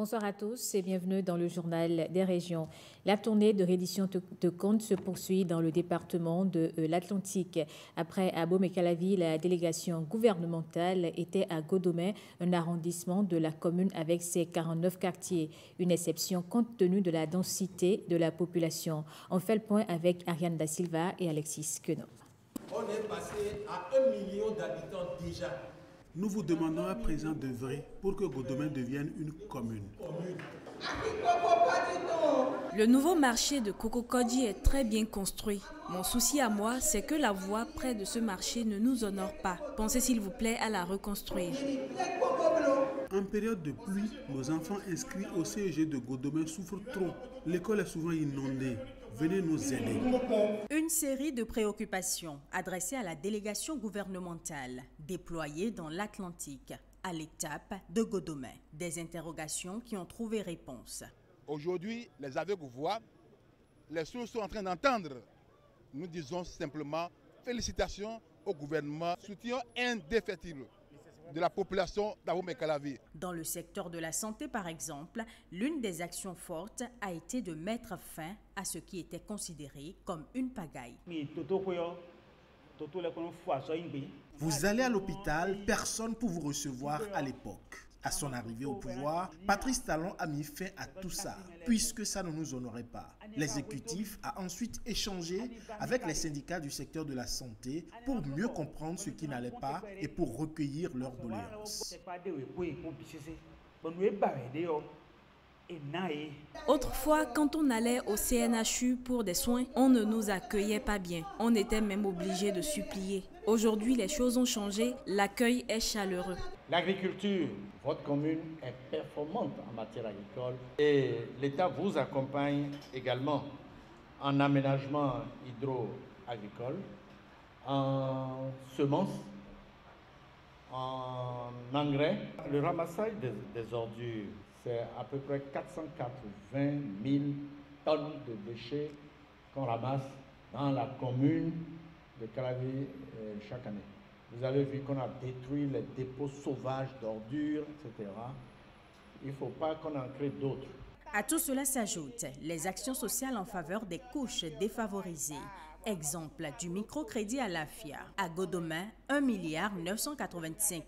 Bonsoir à tous et bienvenue dans le journal des régions. La tournée de reddition de comptes se poursuit dans le département de l'Atlantique. Après Abomey-Calavi, la délégation gouvernementale était à Godomey, un arrondissement de la commune avec ses 49 quartiers. Une exception compte tenu de la densité de la population. On fait le point avec Ariane Da Silva et Alexis Quenon. On est passé à 1 million d'habitants déjà. Nous vous demandons à présent d'œuvrer pour que Godomey devienne une commune. Le nouveau marché de Kokokodji est très bien construit. Mon souci à moi, c'est que la voie près de ce marché ne nous honore pas. Pensez s'il vous plaît à la reconstruire. En période de pluie, nos enfants inscrits au CEG de Godomey souffrent trop. L'école est souvent inondée. Venez nous aider. Une série de préoccupations adressées à la délégation gouvernementale déployée dans l'Atlantique à l'étape de Godomey. Des interrogations qui ont trouvé réponse. Aujourd'hui, les aveugles voient, les sourds sont en train d'entendre. Nous disons simplement félicitations au gouvernement, soutien indéfectible de la population d'Abomey-Calavi. Dans le secteur de la santé, par exemple, l'une des actions fortes a été de mettre fin à ce qui était considéré comme une pagaille. Vous allez à l'hôpital, personne pour vous recevoir à l'époque. À son arrivée au pouvoir, Patrice Talon a mis fin à tout ça, puisque ça ne nous honorait pas. L'exécutif a ensuite échangé avec les syndicats du secteur de la santé pour mieux comprendre ce qui n'allait pas et pour recueillir leurs doléances. Autrefois, quand on allait au CNHU pour des soins, on ne nous accueillait pas bien. On était même obligé de supplier. Aujourd'hui, les choses ont changé, l'accueil est chaleureux. L'agriculture, votre commune est performante en matière agricole et l'État vous accompagne également en aménagement hydro-agricole, en semences, en engrais. Le ramassage des ordures, c'est à peu près 480 000 tonnes de déchets qu'on ramasse dans la commune de Calavi chaque année. Vous avez vu qu'on a détruit les dépôts sauvages d'ordures, etc. Il ne faut pas qu'on en crée d'autres. À tout cela s'ajoutent les actions sociales en faveur des couches défavorisées. Exemple du microcrédit à l'AFIA. À Godomey, 1 985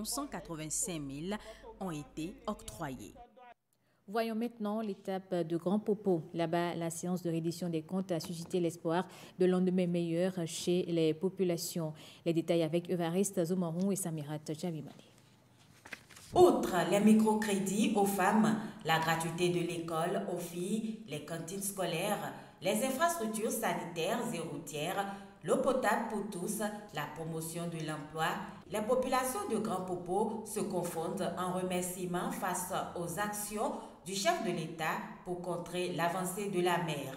185 000 ont été octroyés. Voyons maintenant l'étape de Grand Popo. Là-bas, la séance de reddition des comptes a suscité l'espoir de lendemain meilleur chez les populations. Les détails avec Evariste Zomarou et Samirat Javimani. Outre les microcrédits aux femmes, la gratuité de l'école aux filles, les cantines scolaires, les infrastructures sanitaires et routières, l'eau potable pour tous, la promotion de l'emploi, les populations de Grand Popo se confondent en remerciements face aux actions du chef de l'État pour contrer l'avancée de la mer.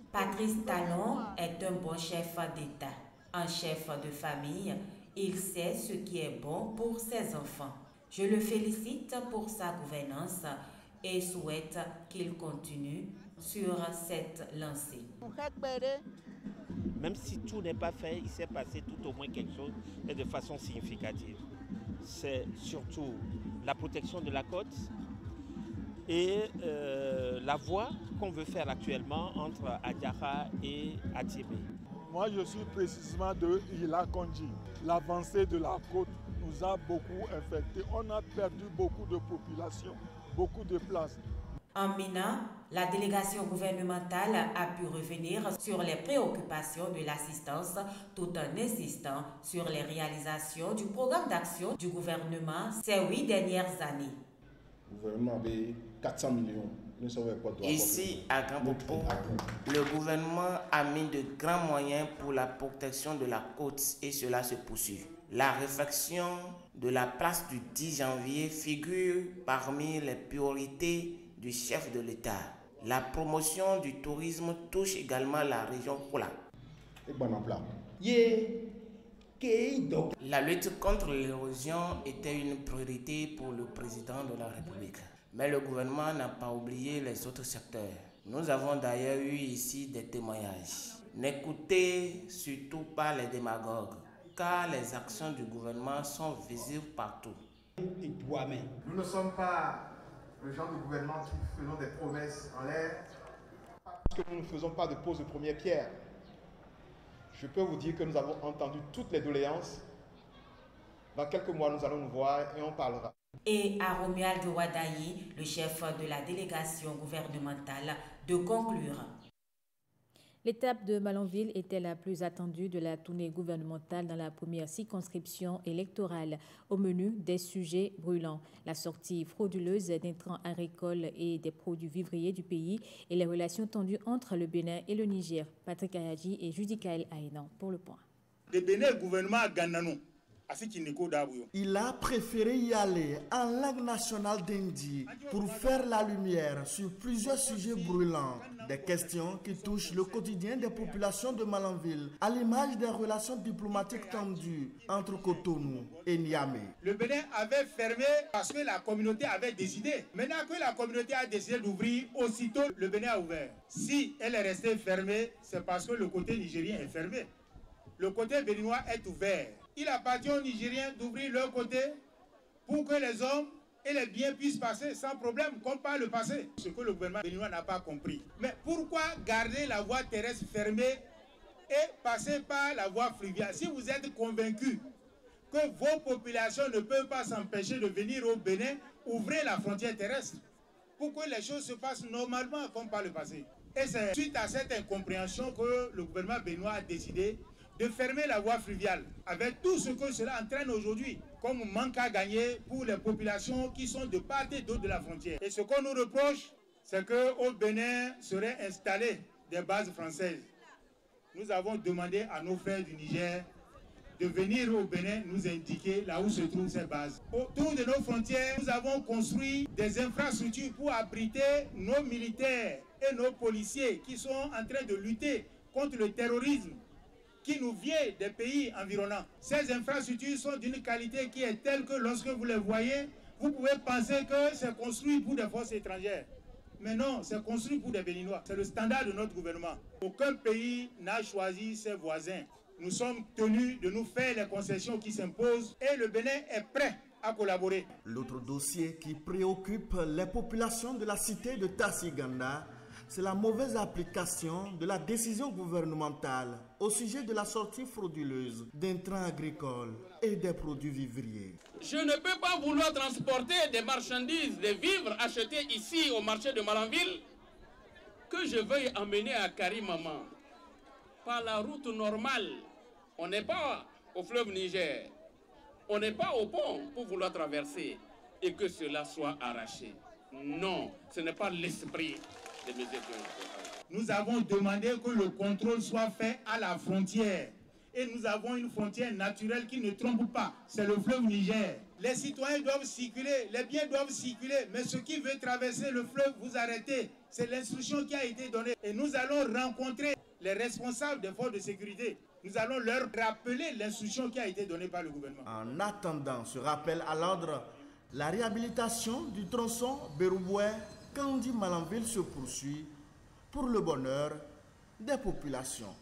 Patrice Talon est un bon chef d'État. Un chef de famille, il sait ce qui est bon pour ses enfants. Je le félicite pour sa gouvernance et souhaite qu'il continue sur cette lancée. Même si tout n'est pas fait, il s'est passé tout au moins quelque chose et de façon significative. C'est surtout la protection de la côte et la voie qu'on veut faire actuellement entre Adiara et Atibé. Moi, je suis précisément de Ila Kondji. L'avancée de la côte nous a beaucoup infectés. On a perdu beaucoup de population, beaucoup de places. En Mina, la délégation gouvernementale a pu revenir sur les préoccupations de l'assistance tout en insistant sur les réalisations du programme d'action du gouvernement ces 8 dernières années. Le gouvernement avait 400 millions. Ici, à Grand Popo, le gouvernement a mis de grands moyens pour la protection de la côte et cela se poursuit. La réfection de la place du 10 janvier figure parmi les priorités du chef de l'État. La promotion du tourisme touche également la région Kola. La lutte contre l'érosion était une priorité pour le président de la République. Mais le gouvernement n'a pas oublié les autres secteurs. Nous avons d'ailleurs eu ici des témoignages. N'écoutez surtout pas les démagogues, car les actions du gouvernement sont visibles partout. Nous ne sommes pas le genre de gouvernement qui faisons des promesses en l'air. Parce que nous ne faisons pas de pose de première pierre. Je peux vous dire que nous avons entendu toutes les doléances. Dans quelques mois, nous allons nous voir et on parlera. Et à Romuald Wadayi, le chef de la délégation gouvernementale, de conclure. L'étape de Malanville était la plus attendue de la tournée gouvernementale dans la première circonscription électorale. Au menu, des sujets brûlants. La sortie frauduleuse d'intrants agricoles et des produits vivriers du pays et les relations tendues entre le Bénin et le Niger. Patrick Ayadji et Judikaël Aïnan pour le point. Le Bénin, gouvernement Ganano. Il a préféré y aller en langue nationale d'Indi pour faire la lumière sur plusieurs sujets brûlants, des questions qui touchent le quotidien des populations de Malanville, à l'image des relations diplomatiques tendues entre Cotonou et Niamey. Le Bénin avait fermé parce que la communauté avait décidé. Maintenant que la communauté a décidé d'ouvrir, aussitôt le Bénin a ouvert. Si elle est restée fermée, c'est parce que le côté nigérien est fermé. Le côté béninois est ouvert. Il appartient aux Nigériens d'ouvrir leur côté pour que les hommes et les biens puissent passer sans problème, comme par le passé. Ce que le gouvernement béninois n'a pas compris. Mais pourquoi garder la voie terrestre fermée et passer par la voie fluviale? Si vous êtes convaincus que vos populations ne peuvent pas s'empêcher de venir au Bénin, ouvrez la frontière terrestre pour que les choses se passent normalement comme par le passé. Et c'est suite à cette incompréhension que le gouvernement béninois a décidé de fermer la voie fluviale, avec tout ce que cela entraîne aujourd'hui, comme manque à gagner pour les populations qui sont de part et d'autre de la frontière. Et ce qu'on nous reproche, c'est qu'au Bénin seraient installées des bases françaises. Nous avons demandé à nos frères du Niger de venir au Bénin nous indiquer là où se trouvent ces bases. Autour de nos frontières, nous avons construit des infrastructures pour abriter nos militaires et nos policiers qui sont en train de lutter contre le terrorisme qui nous vient des pays environnants. Ces infrastructures sont d'une qualité qui est telle que lorsque vous les voyez, vous pouvez penser que c'est construit pour des forces étrangères. Mais non, c'est construit pour des Béninois. C'est le standard de notre gouvernement. Aucun pays n'a choisi ses voisins. Nous sommes tenus de nous faire les concessions qui s'imposent et le Bénin est prêt à collaborer. L'autre dossier qui préoccupe les populations de la cité de Tassiganda, c'est la mauvaise application de la décision gouvernementale au sujet de la sortie frauduleuse d'intrants agricoles et des produits vivriers. Je ne peux pas vouloir transporter des marchandises, des vivres achetés ici au marché de Malanville que je veuille emmener à Karimama par la route normale. On n'est pas au fleuve Niger, on n'est pas au pont pour vouloir traverser et que cela soit arraché. Non, ce n'est pas l'esprit. Nous avons demandé que le contrôle soit fait à la frontière. Et nous avons une frontière naturelle qui ne trompe pas. C'est le fleuve Niger. Les citoyens doivent circuler, les biens doivent circuler. Mais ceux qui veulent traverser le fleuve, vous arrêtez. C'est l'instruction qui a été donnée. Et nous allons rencontrer les responsables des forces de sécurité. Nous allons leur rappeler l'instruction qui a été donnée par le gouvernement. En attendant ce rappel à l'ordre, la réhabilitation du tronçon Berouboué-Kandi-Malanville se poursuit pour le bonheur des populations.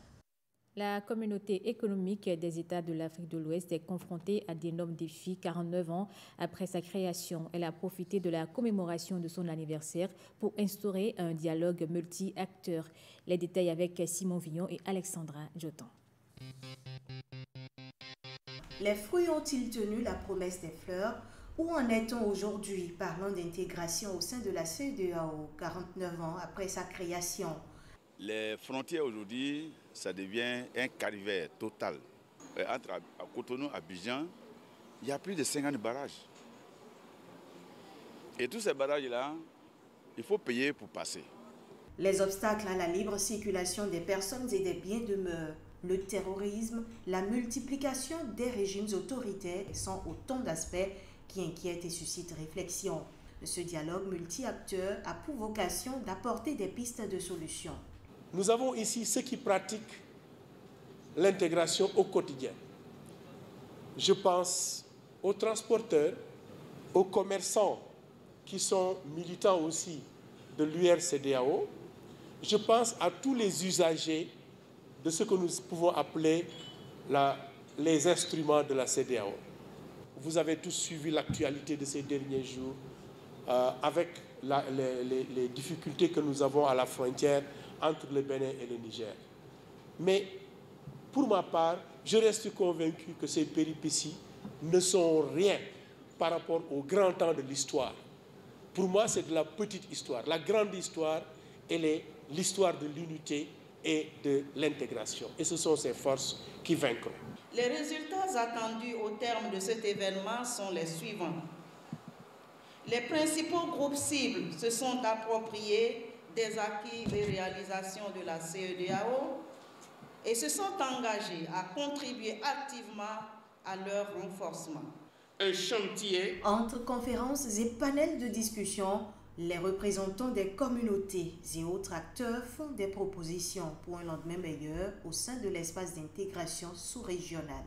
La communauté économique des États de l'Afrique de l'Ouest est confrontée à d'énormes défis 49 ans après sa création. Elle a profité de la commémoration de son anniversaire pour instaurer un dialogue multi-acteurs. Les détails avec Simon Villon et Alexandra Jotan. Les fruits ont-ils tenu la promesse des fleurs? Où en est-on aujourd'hui parlant d'intégration au sein de la CEDEAO 49 ans après sa création? Les frontières aujourd'hui, ça devient un calvaire total. Entre Cotonou et Abidjan, il y a plus de 50 barrages. Et tous ces barrages-là, il faut payer pour passer. Les obstacles à la libre circulation des personnes et des biens demeurent. Le terrorisme, la multiplication des régimes autoritaires sont autant d'aspects qui inquiètent et suscitent réflexion. Ce dialogue multi-acteurs a pour vocation d'apporter des pistes de solutions. Nous avons ici ceux qui pratiquent l'intégration au quotidien. Je pense aux transporteurs, aux commerçants qui sont militants aussi de l'URCDAO. Je pense à tous les usagers de ce que nous pouvons appeler les instruments de la CEDEAO. Vous avez tous suivi l'actualité de ces derniers jours avec les difficultés que nous avons à la frontière entre le Bénin et le Niger. Mais pour ma part, je reste convaincu que ces péripéties ne sont rien par rapport au grand temps de l'histoire. Pour moi, c'est de la petite histoire. La grande histoire, elle est l'histoire de l'unité et de l'intégration. Et ce sont ces forces qui vaincront. Les résultats attendus au terme de cet événement sont les suivants. Les principaux groupes cibles se sont appropriés des acquis et réalisations de la CEDEAO et se sont engagés à contribuer activement à leur renforcement. Un chantier. Entre conférences et panels de discussion, les représentants des communautés et autres acteurs font des propositions pour un lendemain meilleur au sein de l'espace d'intégration sous-régional.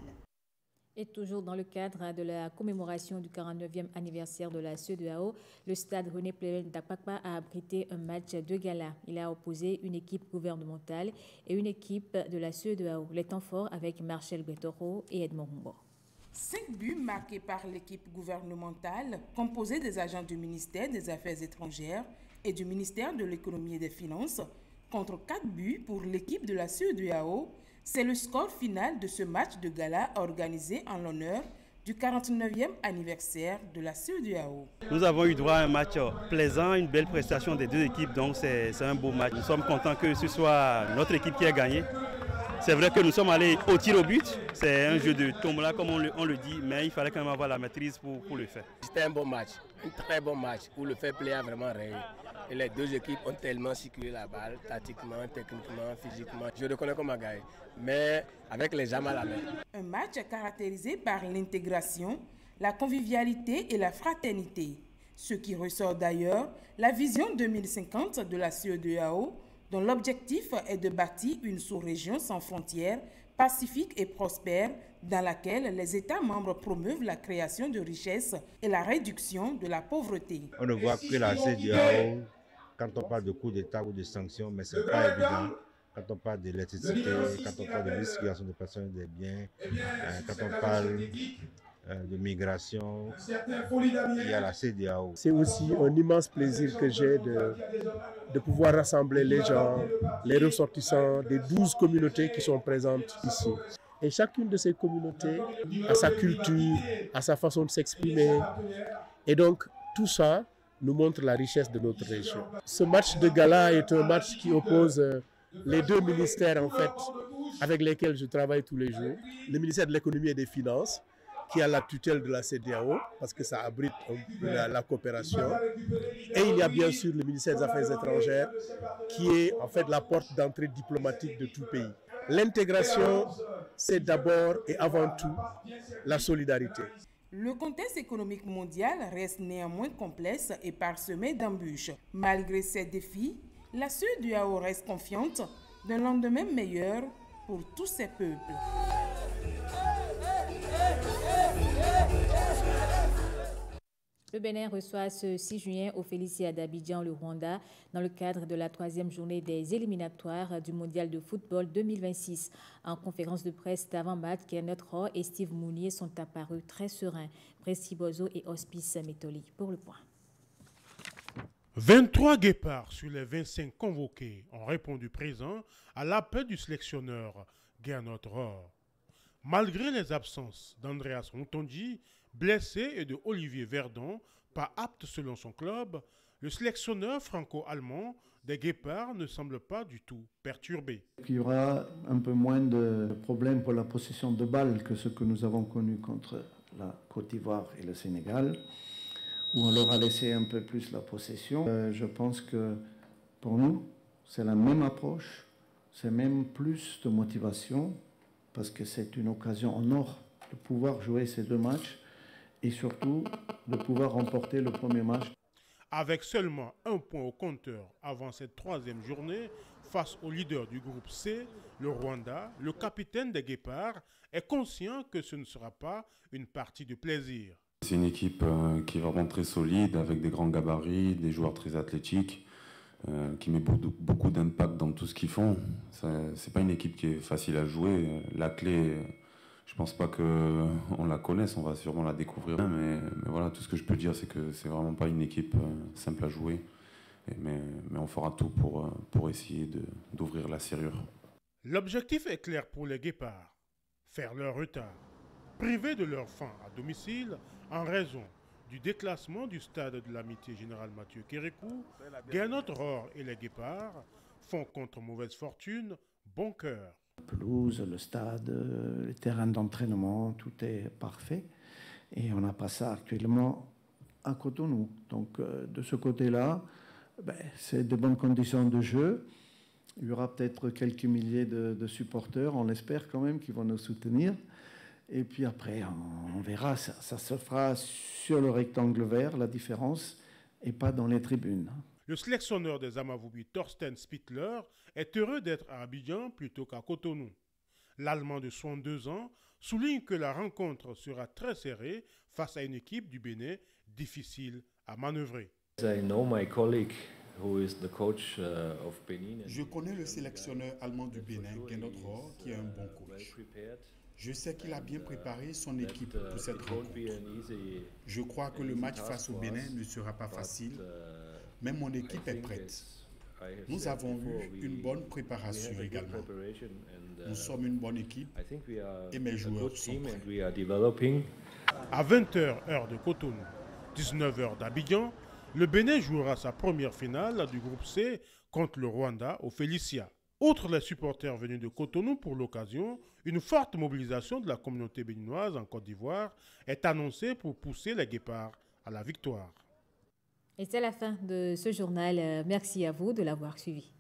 Et toujours dans le cadre de la commémoration du 49e anniversaire de la CEDEAO, le stade René Pleven d'Apakpa a abrité un match de gala. Il a opposé une équipe gouvernementale et une équipe de la CEDEAO. Les temps forts avec Marcel Betoro et Edmond Humbo. 5 buts marqués par l'équipe gouvernementale, composée des agents du ministère des Affaires étrangères et du ministère de l'Économie et des Finances, contre 4 buts pour l'équipe de la CEDEAO. C'est le score final de ce match de gala organisé en l'honneur du 49e anniversaire de la CEDEAO. Nous avons eu droit à un match plaisant, une belle prestation des deux équipes, donc c'est un beau match. Nous sommes contents que ce soit notre équipe qui a gagné. C'est vrai que nous sommes allés au tir au but, c'est un jeu de tombola comme on le dit, mais il fallait quand même avoir la maîtrise pour le faire. C'était un bon match, un très bon match où le fair play a vraiment réussi. Et les deux équipes ont tellement circulé la balle, tactiquement, techniquement, physiquement. Je reconnais qu'on a gagné, mais avec les jambes à la main. Un match caractérisé par l'intégration, la convivialité et la fraternité. Ce qui ressort d'ailleurs, la vision 2050 de la CEDEAO, dont l'objectif est de bâtir une sous-région sans frontières, pacifique et prospère, dans laquelle les États membres promeuvent la création de richesses et la réduction de la pauvreté. On ne voit que la CEDEAO quand on parle de coup d'État ou de sanctions, mais ce n'est pas évident. Quand on parle d'électricité, quand on parle de circulation de personnes et des biens, quand on parle de migration, il y a la CEDEAO. C'est aussi un immense plaisir que j'ai de pouvoir rassembler les gens, les ressortissants des 12 communautés qui sont présentes ici. Et chacune de ces communautés a sa culture, a sa façon de s'exprimer. Et donc, tout ça nous montre la richesse de notre région. Ce match de gala est un match qui oppose les deux ministères, en fait, avec lesquels je travaille tous les jours. Le ministère de l'Économie et des Finances, qui a la tutelle de la CEDEAO, parce que ça abrite la coopération. Et il y a bien sûr le ministère des Affaires étrangères, qui est en fait la porte d'entrée diplomatique de tout pays. L'intégration, c'est d'abord et avant tout la solidarité. Le contexte économique mondial reste néanmoins complexe et parsemé d'embûches. Malgré ces défis, la CEDEAO reste confiante d'un lendemain meilleur pour tous ces peuples. Le Bénin reçoit ce 6 juin au Félicia d'Abidjan, le Rwanda, dans le cadre de la 3e journée des éliminatoires du Mondial de football 2026. En conférence de presse d'avant-match, Kenneth Roy et Steve Mounier sont apparus très sereins. Presti Bozo et Hospice Métoli pour le point. 23 guépards sur les 25 convoqués ont répondu présents à l'appel du sélectionneur Kenneth Roy. Malgré les absences d'Andreas Montondi, blessé, et de Olivier Verdon, pas apte selon son club, le sélectionneur franco-allemand des Guépards ne semble pas du tout perturbé. Il y aura un peu moins de problèmes pour la possession de balles que ce que nous avons connu contre la Côte d'Ivoire et le Sénégal, où on leur a laissé un peu plus la possession. Je pense que pour nous, c'est la même approche, c'est même plus de motivation, parce que c'est une occasion en or de pouvoir jouer ces deux matchs et surtout de pouvoir remporter le premier match. Avec seulement un point au compteur avant cette 3e journée, face au leader du groupe C, le Rwanda, le capitaine des Guépards est conscient que ce ne sera pas une partie de plaisir. C'est une équipe qui est vraiment très solide, avec des grands gabarits, des joueurs très athlétiques, qui met beaucoup d'impact dans tout ce qu'ils font. C'est pas une équipe qui est facile à jouer. La clé, Je pense pas qu'on la connaisse, on va sûrement la découvrir. Mais voilà, tout ce que je peux dire, c'est que c'est vraiment pas une équipe simple à jouer. Mais on fera tout pour essayer d'ouvrir la serrure. L'objectif est clair pour les Guépards, faire leur retard. Privés de leur faim à domicile en raison du déclassement du stade de l'amitié général Mathieu Kérékou, Gernot Rohr et les Guépards font contre mauvaise fortune bon cœur. La pelouse, le stade, les terrains d'entraînement, tout est parfait. Et on n'a pas ça actuellement à Cotonou. Donc de ce côté-là, c'est de bonnes conditions de jeu. Il y aura peut-être quelques milliers de supporters, on l'espère quand même, qui vont nous soutenir. Et puis après, on verra, ça se fera sur le rectangle vert, la différence, et pas dans les tribunes. Le sélectionneur des Amavubi, Thorsten Spittler, est heureux d'être à Abidjan plutôt qu'à Cotonou. L'Allemand de 62 ans souligne que la rencontre sera très serrée face à une équipe du Bénin difficile à manœuvrer. Je connais le sélectionneur allemand du Bénin, Gernot Rohr, qui est un bon coach. Je sais qu'il a bien préparé son équipe pour cette rencontre. Je crois que le match face au Bénin ne sera pas facile, mais mon équipe est prête. Nous avons eu une bonne préparation également. Nous sommes une bonne équipe et mes joueurs sont prêts. À 20h, heure de Cotonou, 19h d'Abidjan, le Bénin jouera sa première finale du groupe C contre le Rwanda au Félicia. Outre les supporters venus de Cotonou pour l'occasion, une forte mobilisation de la communauté béninoise en Côte d'Ivoire est annoncée pour pousser les Guépards à la victoire. Et c'est la fin de ce journal. Merci à vous de l'avoir suivi.